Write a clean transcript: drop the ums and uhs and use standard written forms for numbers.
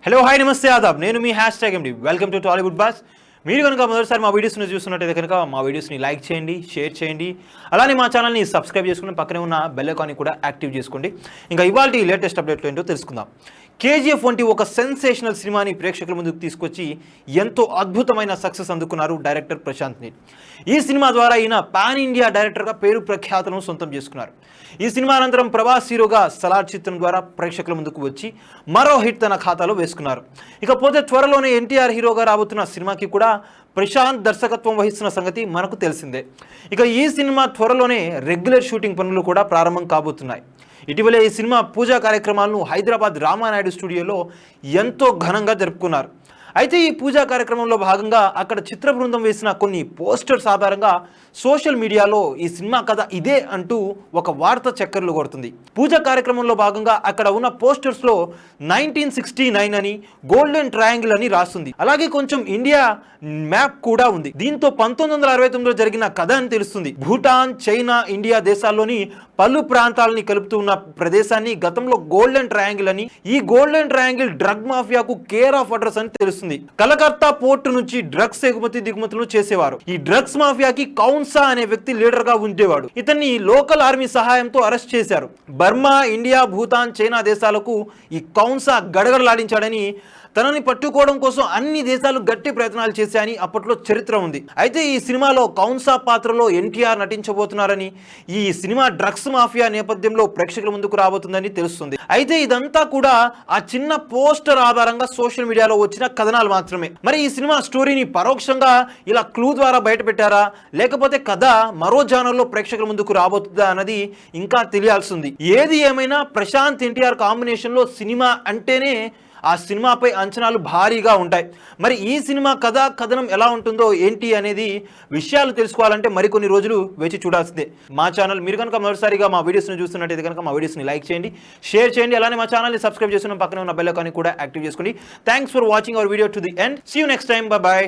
Hello hi నమస్తే ఆదాబ్ నేను మీ #MD welcome to Tollywood boss. మీరు కనుక మొదటిసారి మా వీడియోస్ని చూస్తున్నట్టయితే కనుక మా వీడియోస్ని లైక్ చేయండి, షేర్ చేయండి, అలానే మా ఛానల్ని సబ్స్క్రైబ్ చేసుకుని పక్కనే ఉన్న బెల్ ఐకాన్ని కూడా యాక్టివ్ చేసుకోండి. ఇంకా ఇవాళ లేటెస్ట్ అప్డేట్లు ఏంటో తెలుసుకుందాం. కేజీఎఫ్ వంటి ఒక సెన్సేషనల్ సినిమాని ప్రేక్షకుల ముందుకు తీసుకొచ్చి ఎంతో అద్భుతమైన సక్సెస్ అందుకున్నారు డైరెక్టర్ ప్రశాంత్ నీల్. ఈ సినిమా ద్వారా ఈయన పాన్ ఇండియా డైరెక్టర్గా పేరు ప్రఖ్యాతలను సొంతం చేసుకున్నారు. ఈ సినిమా అనంతరం ప్రభాస్ హీరోగా సలార్ చిత్రం ద్వారా ప్రేక్షకుల ముందుకు వచ్చి మరో హిట్ తన ఖాతాలో వేసుకున్నారు. ఇకపోతే త్వరలోనే ఎన్టీఆర్ హీరోగా రాబోతున్న సినిమాకి కూడా ప్రశాంత్ దర్శకత్వం వహిస్తున్న సంగతి మనకు తెలిసిందే. ఇక ఈ సినిమా త్వరలోనే రెగ్యులర్ షూటింగ్ పనులు కూడా ప్రారంభం కాబోతున్నాయి. ఇటీవలే ఈ సినిమా పూజా కార్యక్రమాలను హైదరాబాద్ రామానాయుడు స్టూడియోలో ఎంతో ఘనంగా జరుపుకున్నారు. అయితే ఈ పూజా కార్యక్రమంలో భాగంగా అక్కడ చిత్ర బృందం వేసిన కొన్ని పోస్టర్స్ ఆధారంగా సోషల్ మీడియాలో ఈ సినిమా కథ ఇదే అంటూ ఒక వార్త చక్కర్లు కొడుతుంది. పూజా కార్యక్రమంలో భాగంగా అక్కడ ఉన్న పోస్టర్స్లో 1969 అని, గోల్డెన్ ట్రయాంగిల్ అని రాస్తుంది. అలాగే కొంచెం ఇండియా మ్యాప్ కూడా ఉంది. దీంతో 1969లో జరిగిన కథ అని తెలుస్తుంది. భూటాన్, చైనా, ఇండియా దేశాల్లోని పలు ప్రాంతాలని కలుపుతూ ఉన్న ప్రదేశాన్ని గతంలో గోల్డెన్ ట్రయాంగిల్ అని, ఈ గోల్డెన్ ట్రయాంగిల్ డ్రగ్ మాఫియాకు కేర్ ఆఫ్ అడ్రస్ అని తెలుస్తుంది. కలకత్తా పోర్టు నుంచి డ్రగ్స్ ఎగుమతి దిగుమతులు చేసేవారు. ఈ డ్రగ్స్ మాఫియాకి కౌన్సా అనే వ్యక్తి లీడర్ గా ఉండేవాడు. ఇతన్ని లోకల్ ఆర్మీ సహాయంతో అరెస్ట్ చేశారు. బర్మా, ఇండియా, భూటాన్, చైనా దేశాలకు ఈ కౌన్సా గడగడలాడించాడని, తనని పట్టుకోవడం కోసం అన్ని దేశాలు గట్టి ప్రయత్నాలు చేశాయని అప్పట్లో చరిత్ర ఉంది. అయితే ఈ సినిమాలో కౌన్సా పాత్రలో ఎన్టీఆర్ నటించబోతున్నారని, ఈ సినిమా డ్రగ్స్ మాఫియా నేపథ్యంలో ప్రేక్షకుల ముందుకు రాబోతుందని తెలుస్తుంది. అయితే ఇదంతా కూడా ఆ చిన్న పోస్టర్ ఆధారంగా సోషల్ మీడియాలో వచ్చిన కథనాలు మాత్రమే. మరి ఈ సినిమా స్టోరీని పరోక్షంగా ఇలా క్లూ ద్వారా బయట పెట్టారా, లేకపోతే కథ మరో జానర్లో ప్రేక్షకుల ముందుకు రాబోతుందా అన్నది ఇంకా తెలియాల్సింది. ఏది ఏమైనా ప్రశాంత్ ఎన్టీఆర్ కాంబినేషన్లో సినిమా అంటేనే ఆ సినిమాపై అంచనాలు భారీగా ఉంటాయి. మరి ఈ సినిమా కథనం ఎలా ఉంటుందో ఏంటి అనేది విషయాలు తెలుసుకోవాలంటే మరికొన్ని రోజులు వేచి చూడాల్సిందే. మా ఛానల్ మీరు కనుక మొదటిసారిగా మా వీడియోస్ని చూస్తున్నట్టయితే కనుక మా వీడియోస్ని లైక్ చేయండి, షేర్ చేయండి, అలానే మా ఛానల్ని సబ్స్క్రైబ్ చేసుకున్న పక్కన ఉన్న బెల్ ఐకాన్ని కూడా యాక్టివ్ చేసుకోండి. Thanks for watching our video to the end. See you next time. Bye bye.